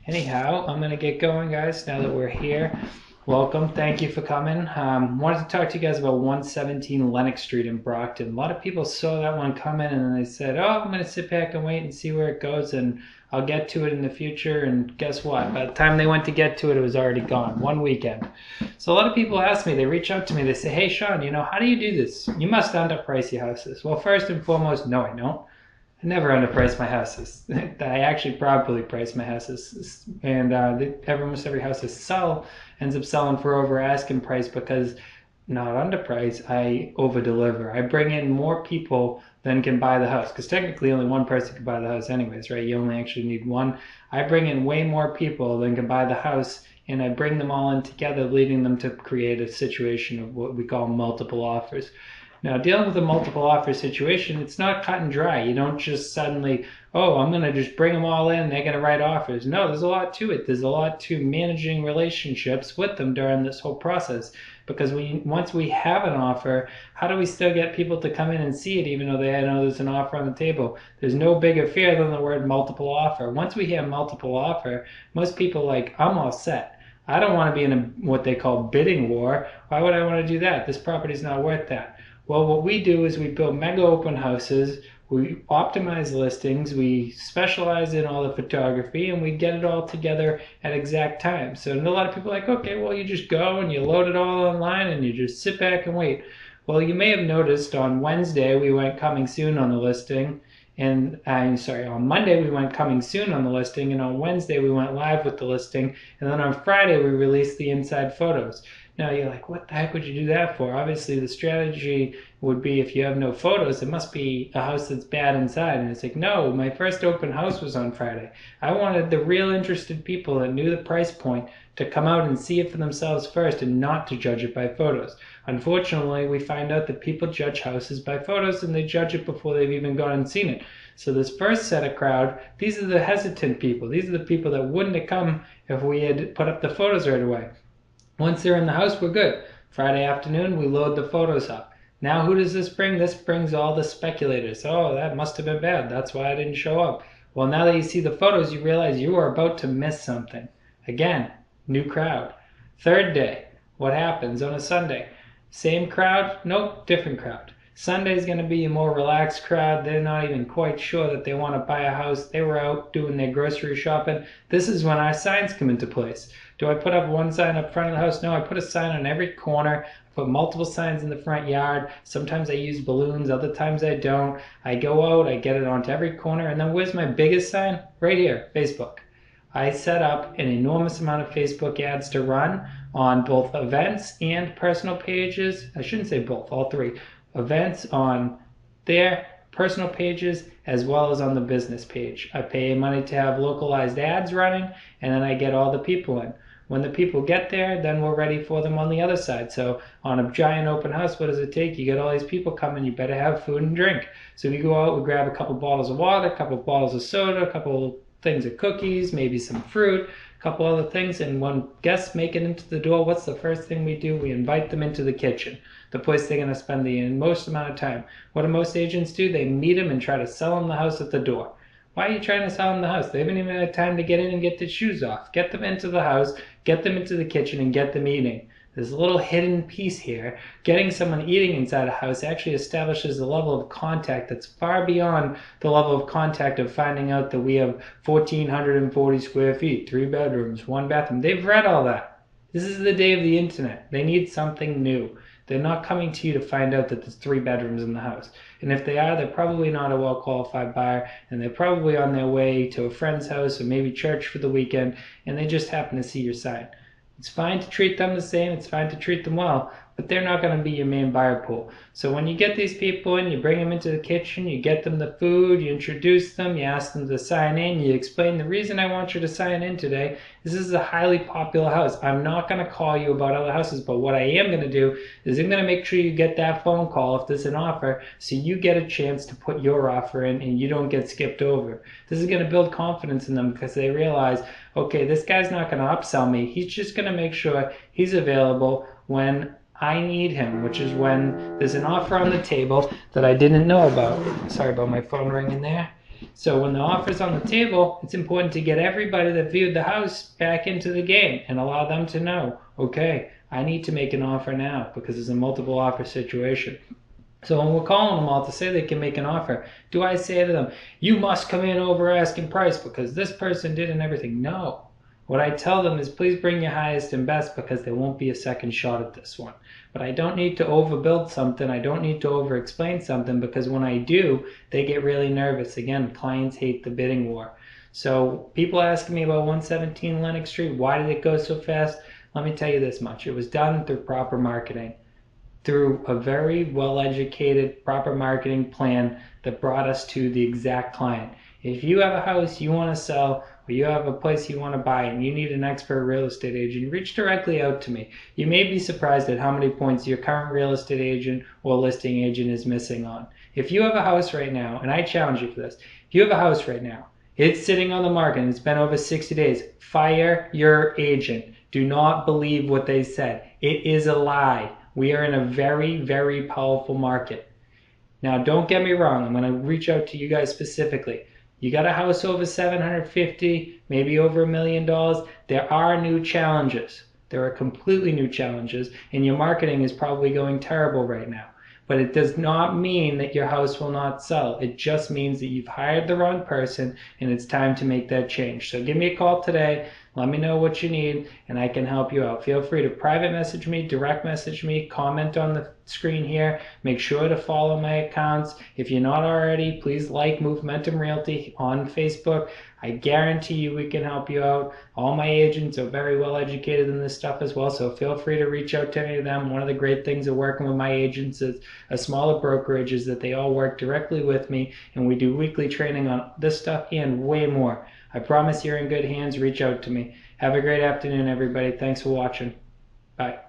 Anyhow, I'm going to get going, guys, now that we're here. Welcome. Thank you for coming. Wanted to talk to you guys about 117 Lenox Street in Brockton. A lot of people saw that one coming and then they said, oh, I'm going to sit back and wait and see where it goes and I'll get to it in the future. And guess what? By the time they went to get to it, it was already gone. One weekend. So a lot of people ask me, they reach out to me, they say, hey, Shawn, how do you do this? You must underprice your houses. Well, first and foremost, no, I don't. I never underprice my houses. I actually properly price my houses, and almost every house I sell ends up selling for over asking price because not underprice. I over deliver. I bring in more people than can buy the house because technically only one person can buy the house anyways, right? You only actually need one. I bring in way more people than can buy the house, and I bring them all in together, leading them to create a situation of what we call multiple offers. Now, dealing with a multiple offer situation, it's not cut and dry. You don't just suddenly, oh, I'm going to just bring them all in, they're going to write offers. No, there's a lot to it. There's a lot to managing relationships with them during this whole process. Because once we have an offer, how do we still get people to come in and see it even though they know there's an offer on the table? There's no bigger fear than the word multiple offer. Once we hear multiple offer, most people are like, I'm all set. I don't want to be in what they call bidding war. Why would I want to do that? This property's not worth that. Well, what we do is we build mega open houses, we optimize listings, we specialize in all the photography, and we get it all together at exact times. So a lot of people are like, okay, well, you just go and you load it all online and you just sit back and wait. Well, you may have noticed on Wednesday we went coming soon on the listing, and on Monday we went coming soon on the listing, and on Wednesday we went live with the listing, and then on Friday we released the inside photos. Now you're like, what the heck would you do that for? Obviously the strategy would be if you have no photos, it must be a house that's bad inside. And it's like, no, my first open house was on Friday. I wanted the real interested people that knew the price point to come out and see it for themselves first and not to judge it by photos. Unfortunately, we find out that people judge houses by photos and they judge it before they've even gone and seen it. So this first set of crowd, these are the hesitant people. These are the people that wouldn't have come if we had put up the photos right away. Once they're in the house, we're good. Friday afternoon, we load the photos up. Now who does this bring? This brings all the speculators. Oh, that must have been bad. That's why I didn't show up. Well, now that you see the photos, you realize you are about to miss something. Again, new crowd. Third day, what happens on a Sunday? Same crowd? Nope, different crowd. Sunday's going to be a more relaxed crowd. They're not even quite sure that they want to buy a house. They were out doing their grocery shopping. This is when our signs come into place. Do I put up one sign up front of the house? No, I put a sign on every corner. I put multiple signs in the front yard. Sometimes I use balloons, other times I don't. I go out, I get it onto every corner, and then where's my biggest sign? Right here, Facebook. I set up an enormous amount of Facebook ads to run on both events and personal pages. I shouldn't say both, all three. Events on their personal pages as well as on the business page. I pay money to have localized ads running, and then I get all the people in. When the people get there, then we're ready for them on the other side. So on a giant open house, what does it take? You get all these people coming, you better have food and drink. So we go out, we grab a couple bottles of water, a couple bottles of soda, a couple things of cookies, maybe some fruit, a couple other things, and when guests make it into the door, what's the first thing we do? We invite them into the kitchen, the place they're going to spend the most amount of time. What do most agents do? They meet them and try to sell them the house at the door. Why are you trying to sell them the house? They haven't even had time to get in and get their shoes off. Get them into the house, get them into the kitchen, and get them eating. There's a little hidden piece here. Getting someone eating inside a house actually establishes a level of contact that's far beyond the level of contact of finding out that we have 1,440 square feet, 3 bedrooms, 1 bathroom. They've read all that. This is the day of the internet. They need something new. They're not coming to you to find out that there's 3 bedrooms in the house. And if they are, they're probably not a well-qualified buyer, and they're probably on their way to a friend's house or maybe church for the weekend, and they just happen to see your sign. It's fine to treat them the same, it's fine to treat them well, but they're not going to be your main buyer pool. So when you get these people in, you bring them into the kitchen, you get them the food, you introduce them, you ask them to sign in, you explain the reason I want you to sign in today is this is a highly popular house. I'm not going to call you about other houses, but what I am going to do is I'm going to make sure you get that phone call if there's an offer so you get a chance to put your offer in and you don't get skipped over. This is going to build confidence in them because they realize, okay, this guy's not going to upsell me. He's just going to make sure he's available when I need him, which is when there's an offer on the table that I didn't know about. Sorry about my phone ringing there. So when the offer's on the table, it's important to get everybody that viewed the house back into the game and allow them to know, okay, I need to make an offer now because it's a multiple offer situation. So when we're calling them all to say they can make an offer, do I say to them, you must come in over asking price because this person did and everything? No. What I tell them is please bring your highest and best because there won't be a second shot at this one. But I don't need to overbuild something. I don't need to over-explain something because when I do, they get really nervous. Again, clients hate the bidding war. So people asking me about 117 Lenox Street, why did it go so fast? Let me tell you this much. It was done through proper marketing, through a very well-educated, proper marketing plan that brought us to the exact client. If you have a house you want to sell or you have a place you want to buy and you need an expert real estate agent, reach directly out to me. You may be surprised at how many points your current real estate agent or listing agent is missing on. If you have a house right now, and I challenge you for this, if you have a house right now, it's sitting on the market and it's been over 60 days, fire your agent. Do not believe what they said. It is a lie. We are in a very, very powerful market. Now, don't get me wrong. I'm going to reach out to you guys specifically. You got a house over 750, maybe over $1 million. There are new challenges. There are completely new challenges, and your marketing is probably going terrible right now. But it does not mean that your house will not sell. It just means that you've hired the wrong person, and it's time to make that change. So give me a call today. Let me know what you need, and I can help you out. Feel free to private message me, direct message me, comment on the screen here. Make sure to follow my accounts. If you're not already, please like Movementum Realty on Facebook. I guarantee you we can help you out. All my agents are very well educated in this stuff as well, so feel free to reach out to any of them. One of the great things of working with my agents is a smaller brokerage is that they all work directly with me, and we do weekly training on this stuff and way more. I promise you're in good hands. Reach out to me. Have a great afternoon, everybody. Thanks for watching. Bye.